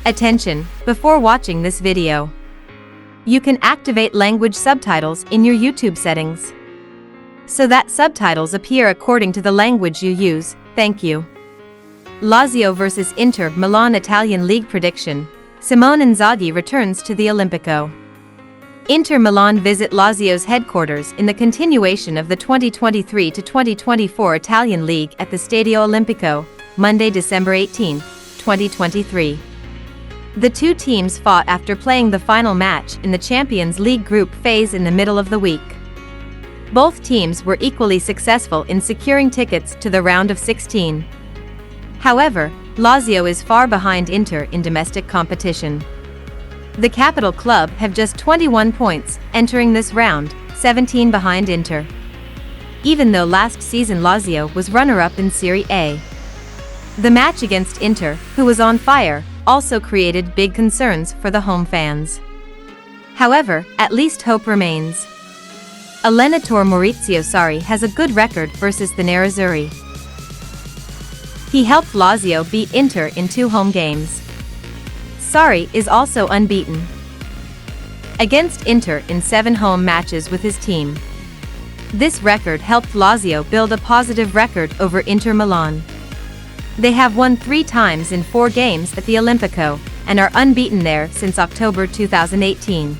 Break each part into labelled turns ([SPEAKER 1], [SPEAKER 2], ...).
[SPEAKER 1] Attention, before watching this video, you can activate language subtitles in your YouTube settings, so that subtitles appear according to the language you use. Thank you. Lazio vs Inter Milan Italian League prediction. Simone Inzaghi returns to the Olimpico. Inter Milan visit Lazio's headquarters in the continuation of the 2023-2024 Italian League at the Stadio Olimpico, Monday, December 18, 2023. The two teams fought after playing the final match in the Champions League group phase in the middle of the week. Both teams were equally successful in securing tickets to the round of 16. However, Lazio is far behind Inter in domestic competition. The capital club have just 21 points entering this round, 17 behind Inter. Even though last season Lazio was runner-up in Serie A. The match against Inter, who was on fire, also created big concerns for the home fans. However, at least hope remains. Allenatore Maurizio Sarri has a good record versus the Nerazzurri. He helped Lazio beat Inter in 2 home games. Sarri is also unbeaten against Inter in 7 home matches with his team. This record helped Lazio build a positive record over Inter Milan. They have won 3 times in 4 games at the Olimpico, and are unbeaten there since October 2018.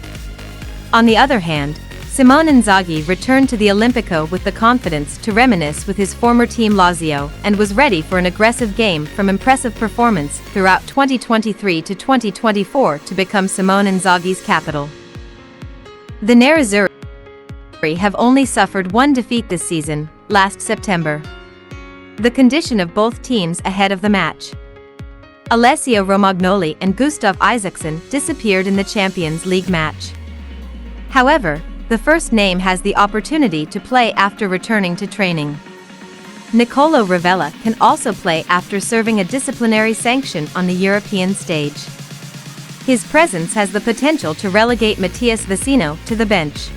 [SPEAKER 1] On the other hand, Simone Inzaghi returned to the Olimpico with the confidence to reminisce with his former team Lazio, and was ready for an aggressive game from impressive performance throughout 2023 to 2024 to become Simone Inzaghi's capital. The Nerazzurri have only suffered 1 defeat this season, last September. The condition of both teams ahead of the match. Alessio Romagnoli and Gustav Isaksson disappeared in the Champions League match. However, the first name has the opportunity to play after returning to training. Nicolo Ravella can also play after serving a disciplinary sanction on the European stage. His presence has the potential to relegate Mattias Vecino to the bench.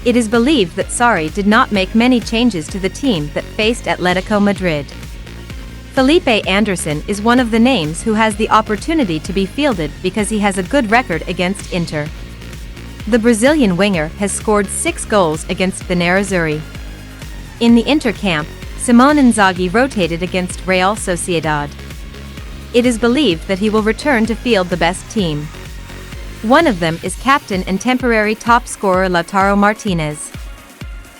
[SPEAKER 1] It is believed that Sarri did not make many changes to the team that faced Atletico Madrid. Felipe Anderson is one of the names who has the opportunity to be fielded because he has a good record against Inter. The Brazilian winger has scored 6 goals against the Nerazzurri. In the Inter camp, Simone Inzaghi rotated against Real Sociedad. It is believed that he will return to field the best team. One of them is captain and temporary top scorer Lautaro Martinez.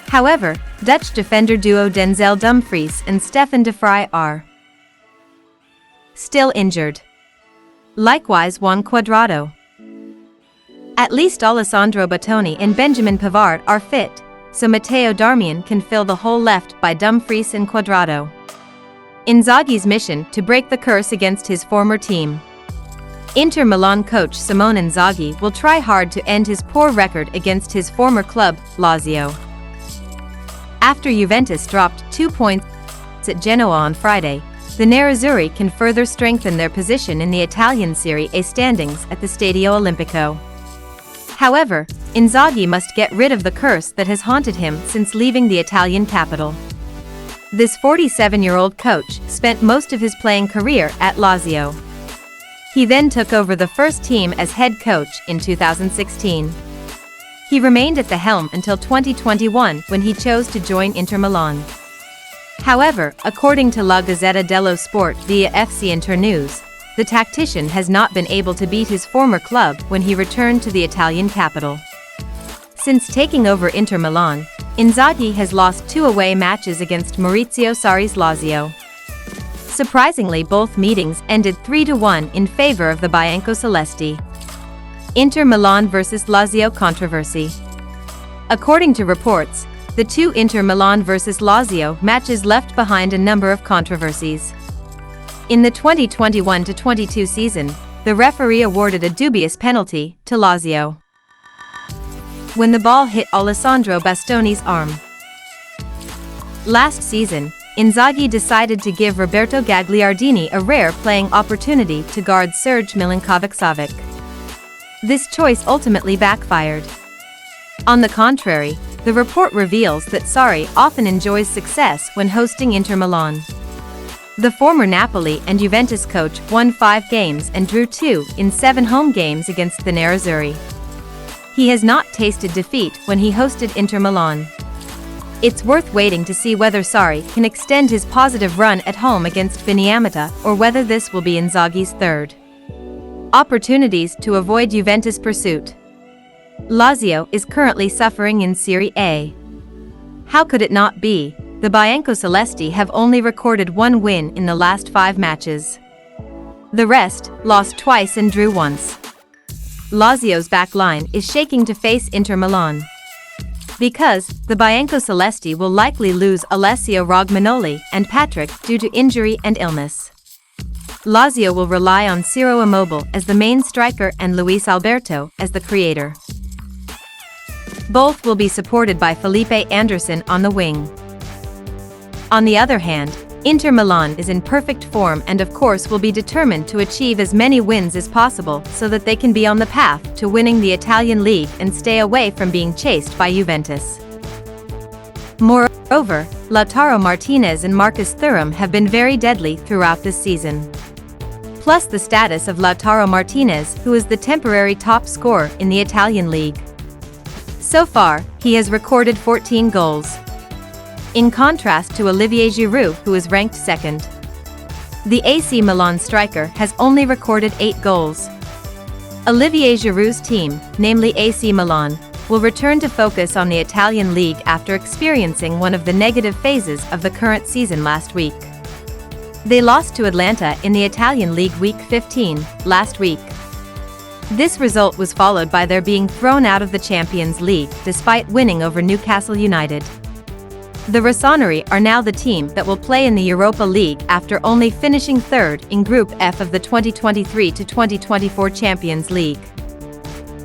[SPEAKER 1] However, Dutch defender duo Denzel Dumfries and Stefan de Vrij are still injured. Likewise Juan Cuadrado. At least Alessandro Bastoni and Benjamin Pavard are fit, so Matteo Darmian can fill the hole left by Dumfries and Cuadrado. Inzaghi's mission to break the curse against his former team. Inter Milan coach Simone Inzaghi will try hard to end his poor record against his former club, Lazio. After Juventus dropped 2 points at Genoa on Friday, the Nerazzurri can further strengthen their position in the Italian Serie A standings at the Stadio Olimpico. However, Inzaghi must get rid of the curse that has haunted him since leaving the Italian capital. This 47-year-old coach spent most of his playing career at Lazio. He then took over the first team as head coach in 2016. He remained at the helm until 2021 when he chose to join Inter Milan. However, according to La Gazzetta dello Sport via FcInterNews, the tactician has not been able to beat his former club when he returned to the Italian capital. Since taking over Inter Milan, Inzaghi has lost 2 away matches against Maurizio Sarri's Lazio. Surprisingly, both meetings ended 3-1 in favor of the Biancocelesti. Inter Milan vs Lazio controversy. According to reports, the 2 Inter Milan vs Lazio matches left behind a number of controversies. In the 2021-22 season, the referee awarded a dubious penalty to Lazio when the ball hit Alessandro Bastoni's arm. Last season, Inzaghi decided to give Roberto Gagliardini a rare playing opportunity to guard Serge Milinkovic-Savic. This choice ultimately backfired. On the contrary, the report reveals that Sarri often enjoys success when hosting Inter Milan. The former Napoli and Juventus coach won 5 games and drew 2 in 7 home games against the Nerazzurri. He has not tasted defeat when he hosted Inter Milan. It's worth waiting to see whether Sarri can extend his positive run at home against Beniamita or whether this will be Inzaghi's third. Opportunities to avoid Juventus pursuit. Lazio is currently suffering in Serie A. How could it not be? The Biancocelesti have only recorded 1 win in the last 5 matches. The rest lost twice and drew once. Lazio's back line is shaking to face Inter Milan. Because the Biancocelesti will likely lose Alessio Romagnoli and Patrick due to injury and illness. Lazio will rely on Ciro Immobile as the main striker and Luis Alberto as the creator. Both will be supported by Felipe Anderson on the wing. On the other hand, Inter Milan is in perfect form and of course will be determined to achieve as many wins as possible so that they can be on the path to winning the Italian league and stay away from being chased by Juventus. Moreover, Lautaro Martinez and Marcus Thuram have been very deadly throughout this season. Plus the status of Lautaro Martinez, who is the temporary top scorer in the Italian league. So far, he has recorded 14 goals. In contrast to Olivier Giroud, who is ranked second. The AC Milan striker has only recorded 8 goals. Olivier Giroud's team, namely AC Milan, will return to focus on the Italian league after experiencing one of the negative phases of the current season last week. They lost to Atlanta in the Italian League Week 15, last week. This result was followed by their being thrown out of the Champions League despite winning over Newcastle United. The Rossoneri are now the team that will play in the Europa League after only finishing third in Group F of the 2023-2024 Champions League.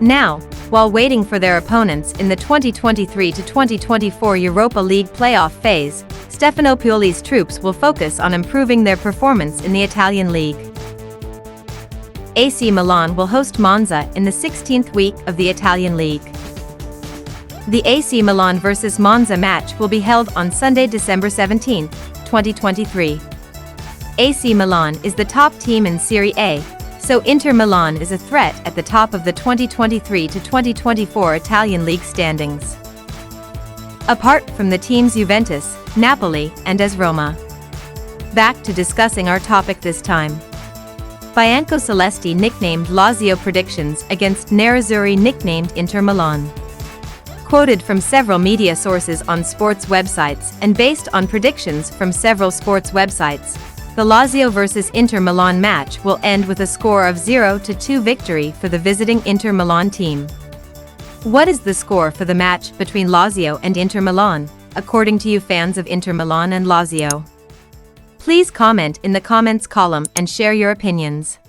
[SPEAKER 1] Now, while waiting for their opponents in the 2023-2024 Europa League playoff phase, Stefano Pioli's troops will focus on improving their performance in the Italian league. AC Milan will host Monza in the 16th week of the Italian league. The AC Milan vs Monza match will be held on Sunday, December 17, 2023. AC Milan is the top team in Serie A, so Inter Milan is a threat at the top of the 2023-2024 Italian league standings. Apart from the teams Juventus, Napoli, and AS Roma. Back to discussing our topic this time. Biancocelesti nicknamed Lazio predictions against Nerazzurri nicknamed Inter Milan. Quoted from several media sources on sports websites and based on predictions from several sports websites, the Lazio vs Inter Milan match will end with a score of 0-2 victory for the visiting Inter Milan team. What is the score for the match between Lazio and Inter Milan, according to you fans of Inter Milan and Lazio? Please comment in the comments column and share your opinions.